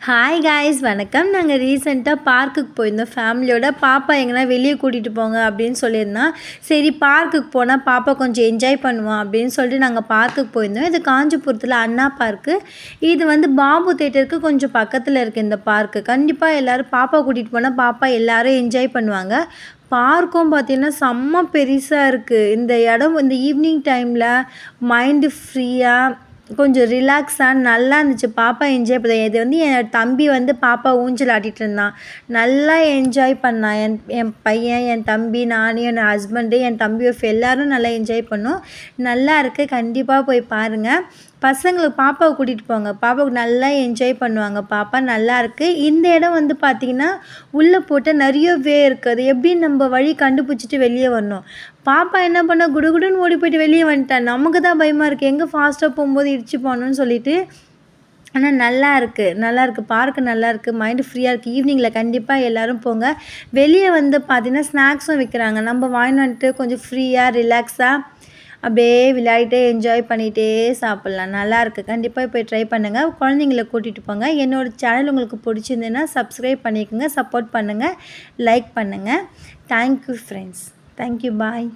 Hi guys வணக்கம். நாங்கள் ரீசெண்டாக பார்க்குக்கு போயிருந்தோம் ஃபேமிலியோட. பாப்பா எங்கன்னா வெளியே கூட்டிகிட்டு போங்க அப்படின்னு சொல்லியிருந்தான். சரி பார்க்குக்கு போனால் பாப்பா கொஞ்சம் என்ஜாய் பண்ணுவான் அப்படின்னு சொல்லிட்டு நாங்கள் பார்க்குக்கு போயிருந்தோம். இது காஞ்சிபுரத்தில் அண்ணா பார்க்கு. இது வந்து பாபு தேட்டருக்கு கொஞ்சம் பக்கத்தில் இருக்குது இந்த பார்க்கு. கண்டிப்பாக எல்லோரும் பாப்பா கூட்டிகிட்டு போனால் பாப்பா எல்லோரும் என்ஜாய் பண்ணுவாங்க. பார்க்கும் பார்த்திங்கன்னா செம்ம பெருசாக இருக்குது. இந்த இடம் இந்த ஈவினிங் டைமில் மைண்டு ஃப்ரீயாக கொஞ்சம் ரிலாக்ஸாக நல்லா இருந்துச்சு. பாப்பா என்ஜாய் பண்ண. இது வந்து என் தம்பி வந்து பாப்பா ஊஞ்சல் ஆடிட்டு இருந்தான். நல்லா என்ஜாய் பண்ணான். என் பையன், என் தம்பி, நான், என் ஹஸ்பண்டு, என் தம்பி ஒய்ஃப் எல்லோரும் நல்லா என்ஜாய் பண்ணோம். நல்லா இருக்குது. கண்டிப்பாக போய் பாருங்கள். பசங்களுக்கு பாப்பாவை கூட்டிகிட்டு போங்க. பாப்பாவுக்கு நல்லா என்ஜாய் பண்ணுவாங்க. பாப்பா நல்லாயிருக்கு. இந்த இடம் வந்து பார்த்திங்கன்னா உள்ளே போட்டால் நிறைய வே இருக்குது. அது எப்படி நம்ம வழி கண்டுபிடிச்சிட்டு வெளியே வரணும். பாப்பா என்ன பண்ணால் குடுகுடுன்னு ஓடி போய்ட்டு வெளியே வந்துட்டான். நமக்கு தான் பயமாக இருக்குது, எங்கே ஃபாஸ்ட்டாக போகும்போது இடிச்சு போகணுன்னு சொல்லிட்டு. ஆனால் நல்லாயிருக்கு பார்க்கு நல்லாயிருக்கு. மைண்டு ஃப்ரீயாக இருக்குது. ஈவினிங்கில் கண்டிப்பாக எல்லோரும் போங்க. வெளியே வந்து பார்த்திங்கன்னா ஸ்நாக்ஸும் விற்கிறாங்க. நம்ம வாங்கிட்டு வந்துட்டு கொஞ்சம் ஃப்ரீயாக ரிலாக்ஸாக அப்படியே விளையாடிட்டே என்ஜாய் பண்ணிகிட்டே சாப்பிட்லாம். நல்லாயிருக்கு. கண்டிப்பாக போய் ட்ரை பண்ணுங்கள். குழந்தைங்கள கூட்டிகிட்டு போங்க. என்னோடய சேனல் உங்களுக்கு பிடிச்சிருந்ததுன்னா சப்ஸ்கிரைப் பண்ணிக்கோங்க, சப்போர்ட் பண்ணுங்கள், லைக் பண்ணுங்கள். Thank you friends. தேங்க்யூ. பாய்.